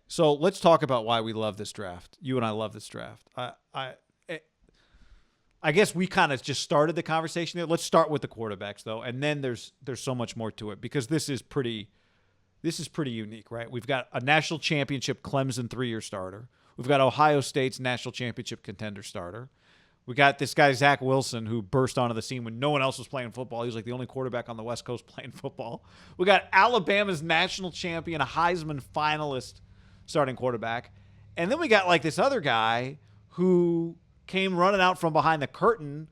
So let's talk about why we love this draft. You and I love this draft. I guess we kind of just started the conversation there. Let's start with the quarterbacks though, and then there's so much more to it because this is pretty unique, right? We've got a national championship Clemson 3-year starter. We've got Ohio State's national championship contender starter. We got this guy Zach Wilson who burst onto the scene when no one else was playing football. He was like the only quarterback on the West Coast playing football. We got Alabama's national champion, a Heisman finalist starting quarterback. And then we got like this other guy who came running out from behind the curtain,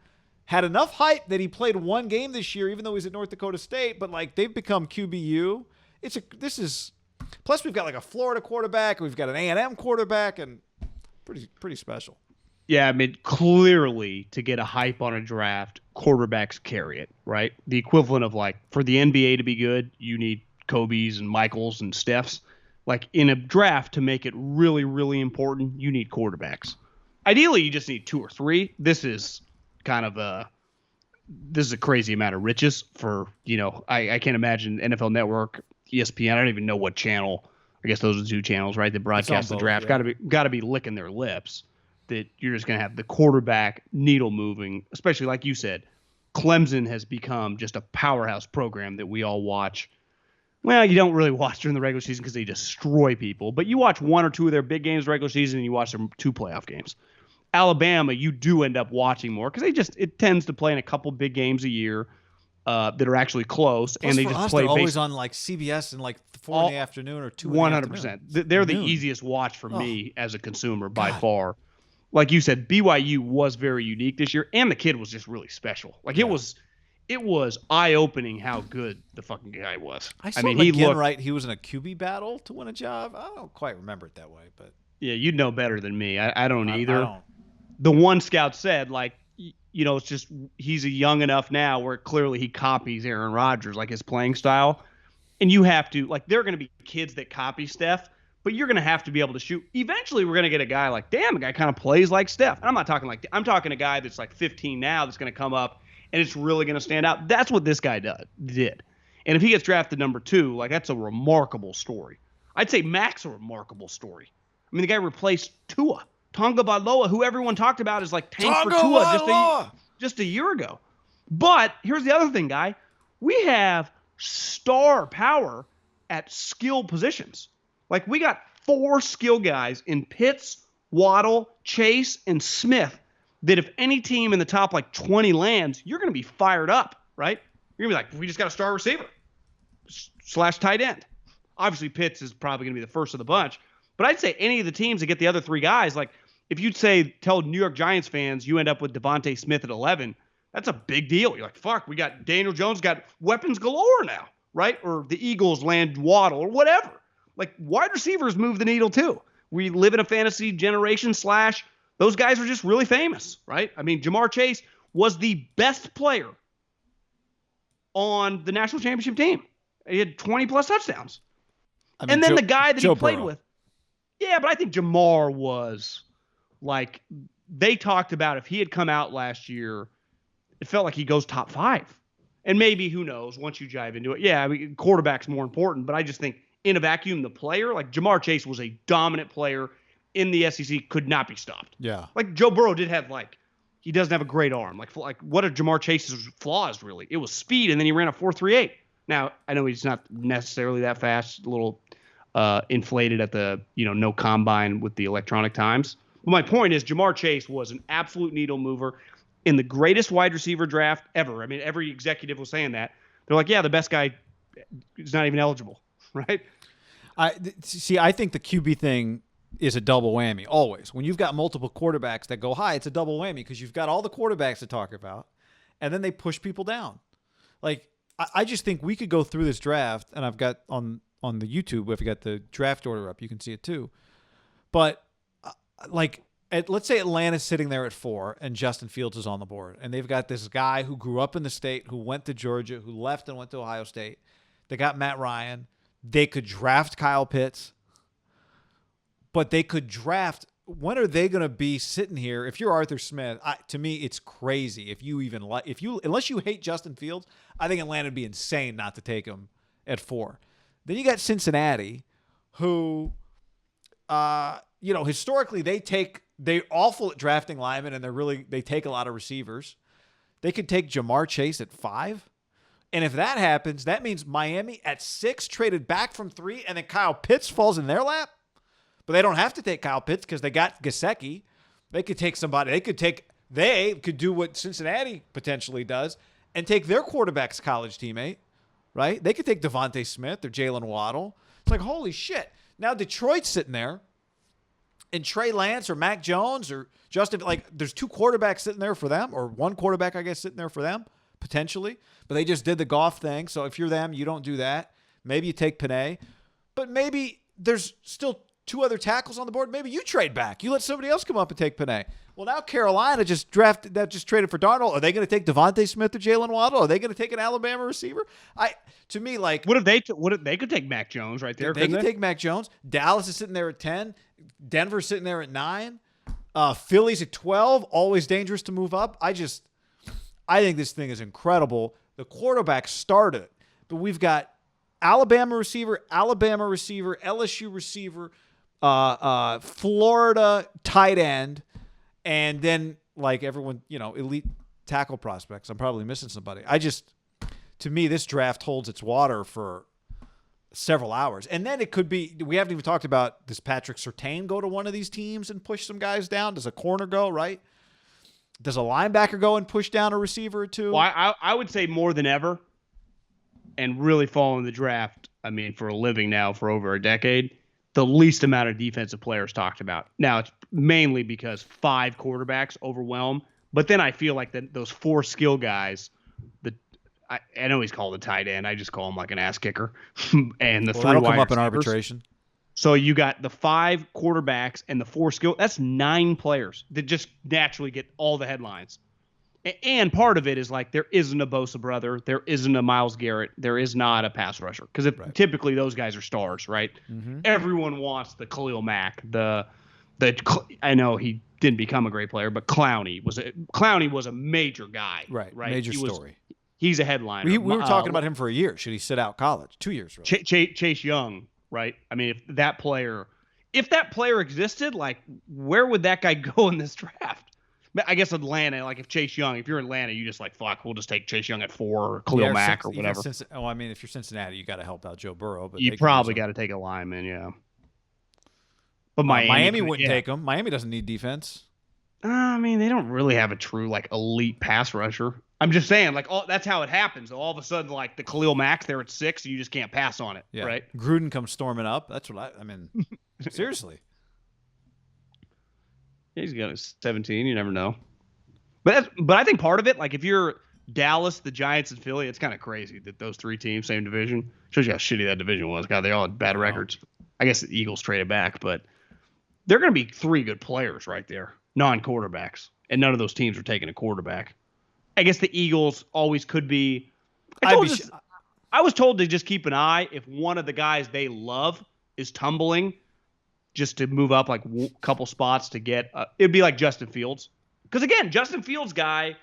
had enough hype that he played one game this year, even though he's at North Dakota State, but like they've become QBU. Plus we've got like a Florida quarterback, we've got an A&M quarterback, and pretty special. Yeah, I mean, clearly to get a hype on a draft, quarterbacks carry it, right? The equivalent of like for the NBA to be good, you need Kobe's and Michaels and Steph's. Like in a draft to make it really, really important, you need quarterbacks. Ideally, you just need 2 or 3. This is a crazy amount of riches for, I can't imagine NFL Network, ESPN. I don't even know what channel. I guess those are the 2 channels, right? That broadcast the draft. Yeah. Got to be licking their lips that you're just going to have the quarterback needle moving, especially like you said. Clemson has become just a powerhouse program that we all watch. Well, you don't really watch during the regular season because they destroy people, but you watch 1 or 2 of their big games regular season and you watch their 2 playoff games. Alabama, you do end up watching more because it tends to play in a couple big games a year that are actually close. Plus and they for just us, play they're always on like CBS and like 4 in the afternoon or 2 in the afternoon. 100%. They're the easiest watch for me as a consumer by far. Like you said, BYU was very unique this year, and the kid was just really special. Like it was eye-opening how good the fucking guy was. I mean, he looked right. He was in a QB battle to win a job. I don't quite remember it that way, but yeah, you'd know better than me. I don't either. I don't. The one scout said, like, it's just he's a young enough now where clearly he copies Aaron Rodgers, like his playing style. And you have to, like, there are going to be kids that copy Steph, but you're going to have to be able to shoot. Eventually, we're going to get a guy like, damn, a guy kind of plays like Steph. And I'm talking a guy that's like 15 now that's going to come up and it's really going to stand out. That's what this guy did. And if he gets drafted number 2, like, that's a remarkable story. I'd say Mac's a remarkable story. I mean, the guy replaced Tua. Tonga Baloa, who everyone talked about as like tank for Tua just a year ago. But here's the other thing, guy. We have star power at skill positions. Like we got 4 skill guys in Pitts, Waddle, Chase, and Smith that if any team in the top like 20 lands, you're going to be fired up, right? You're going to be like, we just got a star receiver / tight end. Obviously, Pitts is probably going to be the first of the bunch. But I'd say any of the teams that get the other 3 guys, like if you'd tell New York Giants fans you end up with Devontae Smith at 11, that's a big deal. You're like, fuck, we got Daniel Jones got weapons galore now, right? Or the Eagles land Waddle or whatever. Like wide receivers move the needle too. We live in a fantasy generation / those guys are just really famous, right? I mean, Jamar Chase was the best player on the national championship team. He had 20 plus touchdowns. I mean, and then the guy that he played with. Yeah, but I think Jamar was like, they talked about if he had come out last year, it felt like he goes top 5. And maybe, who knows, once you jive into it. Yeah, I mean, quarterback's more important, but I just think in a vacuum, the player, like Jamar Chase was a dominant player in the SEC, could not be stopped. Yeah. Like Joe Burrow did have he doesn't have a great arm. Like what are Jamar Chase's flaws really? It was speed, and then he ran a 4.38. Now, I know he's not necessarily that fast, a little inflated at the, no combine with the electronic times. But my point is Jamar Chase was an absolute needle mover in the greatest wide receiver draft ever. I mean, every executive was saying that. They're like, yeah, the best guy is not even eligible, right? I think the QB thing is a double whammy always. When you've got multiple quarterbacks that go high, it's a double whammy because you've got all the quarterbacks to talk about, and then they push people down. Like, I just think we could go through this draft, and I've got on the YouTube, if you got the draft order up, you can see it too. But let's say Atlanta's sitting there at 4 and Justin Fields is on the board, and they've got this guy who grew up in the state, who went to Georgia, who left and went to Ohio State. They got Matt Ryan. They could draft Kyle Pitts, but they could draft. When are they going to be sitting here? If you're Arthur Smith, to me, it's crazy. Unless you hate Justin Fields, I think Atlanta would be insane not to take him at 4. Then you got Cincinnati, who historically they're awful at drafting linemen, and they take a lot of receivers. They could take Jamar Chase at 5. And if that happens, that means Miami at 6 traded back from 3, and then Kyle Pitts falls in their lap. But they don't have to take Kyle Pitts because they got Gesicki. They could take somebody. They could do what Cincinnati potentially does and take their quarterback's college teammate, right? They could take Devontae Smith or Jalen Waddle. It's like, holy shit. Now Detroit's sitting there, and Trey Lance or Mac Jones or Justin, there's 2 quarterbacks sitting there for them, or 1 quarterback, I guess, sitting there for them, potentially. But they just did the Goff thing. So if you're them, you don't do that. Maybe you take Panay. But maybe there's still 2 other tackles on the board. Maybe you trade back. You let somebody else come up and take Panay. Well, now Carolina just traded for Darnold. Are they going to take Devontae Smith or Jalen Waddle? Are they going to take an Alabama receiver? What if they could take Mac Jones right there? They could take Mac Jones. Dallas is sitting there at 10. Denver's sitting there at 9. Philly's at 12. Always dangerous to move up. I think this thing is incredible. The quarterback started, but we've got Alabama receiver, LSU receiver, Florida tight end, and then everyone, elite tackle prospects. I'm probably missing somebody. To me, this draft holds its water for several hours. And then it could be, we haven't even talked about, does Patrick Surtain go to one of these teams and push some guys down? Does a corner go, right? Does a linebacker go and push down a receiver or 2? Well, I would say more than ever, and really following the draft, for a living now for over a decade, the least amount of defensive players talked about. Now, it's mainly because 5 quarterbacks overwhelm, but then I feel like those 4 skill guys, I know he's called a tight end. I just call him like an ass kicker. And the 3 that'll wide come up in receivers. arbitration. So you got the 5 quarterbacks and the 4 skill. That's 9 players that just naturally get all the headlines. And part of it is there isn't a Bosa brother. There isn't a Myles Garrett. There is not a pass rusher. Because typically those guys are stars, right? Mm-hmm. Everyone wants the Khalil Mack. I know he didn't become a great player, but Clowney was a major guy. Right. Major story. He's a headliner. We were talking about him for a year. Should he sit out college? 2 years, really. Chase Young, right? If that player existed, where would that guy go in this draft? I guess Atlanta, if Chase Young, if you're Atlanta, you just fuck, we'll just take Chase Young at 4 or Khalil Mack or whatever. If you're Cincinnati, you got to help out Joe Burrow. But you probably got to take a lineman, yeah. But Miami wouldn't take him. Miami doesn't need defense. They don't really have a true elite pass rusher. I'm just saying, that's how it happens. All of a sudden, the Khalil Mack, they're at 6, and you just can't pass on it, right? Gruden comes storming up. That's what seriously. He's got a 17. You never know. But I think part of it, if you're Dallas, the Giants, and Philly, it's kind of crazy that those 3 teams, same division. Shows you how shitty that division was. God, they all had bad records. I guess the Eagles traded back, but they're going to be 3 good players right there, non-quarterbacks, and none of those teams are taking a quarterback. I guess the Eagles always could be. I was told to just keep an eye if one of the guys they love is tumbling, just to move up a couple spots to get. It'd be like Justin Fields, because again, Justin Fields guy,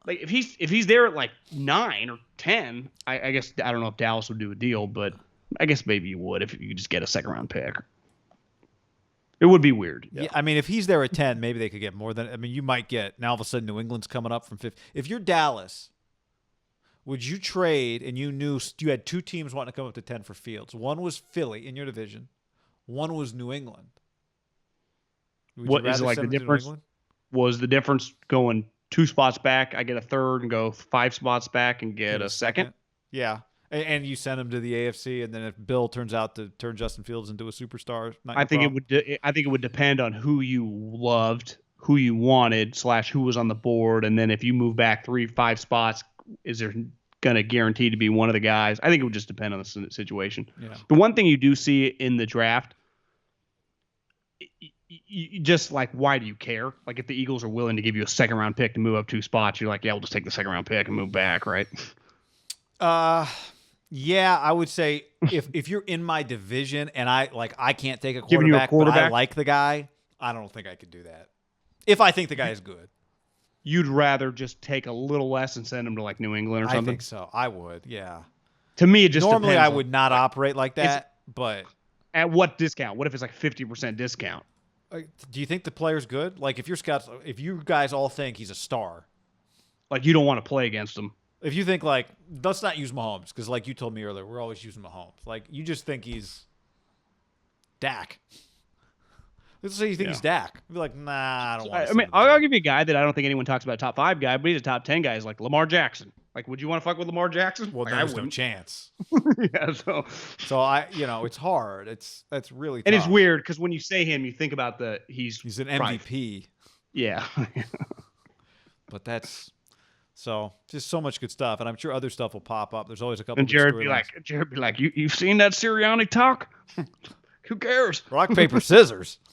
if he's there at 9 or 10, I guess I don't know if Dallas would do a deal, but I guess maybe you would if you could just get a 2nd-round pick. It would be weird. Yeah, if he's there at 10, maybe they could get more than. You might get. Now all of a sudden, New England's coming up from 5. If you're Dallas, would you trade and you knew you had 2 teams wanting to come up to 10 for Fields? One was Philly in your division. One was New England. What is the difference? Was the difference going 2 spots back? I get a 3rd and go 5 spots back and get a 2nd. Yeah. And you send him to the AFC, and then if Bill turns out to turn Justin Fields into a superstar, I think it would depend on who you loved, who you wanted, / who was on the board, and then if you move back 3-5 spots, is there going to guarantee to be one of the guys? I think it would just depend on the situation. Yeah. The one thing you do see in the draft, you just why do you care? If the Eagles are willing to give you a 2nd-round pick to move up 2 spots, you're yeah, we'll just take the 2nd-round pick and move back, right? Yeah, I would say if you're in my division and I can't take a quarterback, but I like the guy, I don't think I could do that. If I think the guy is good. You'd rather just take a little less and send him to New England or something? I think so. I would, yeah. To me, it just normally depends I would not operate like that, but At what discount? What if it's like 50% discount? Do you think the player's good? Like, if you guys all think he's a star, Like, you don't want to play against him. if you think, like, let's not use Mahomes, because like you told me earlier, we're always using Mahomes. Like, you just think he's Dak. Let's say you think he's Dak. I'd be like, nah, I don't want to. I mean, I'll give you a guy that I don't think anyone talks about, top 5 guy, but he's a top 10 guy. Is like Lamar Jackson. Like, would you want to fuck with Lamar Jackson? Well, like, there's no chance. Yeah, So it's hard. That's really tough. And it's weird because when you say him, you think about he's an MVP. Yeah. But that's just so much good stuff, and I'm sure other stuff will pop up. There's always a couple. And Jared be like, you've seen that Sirianni talk? Who cares? Rock paper scissors.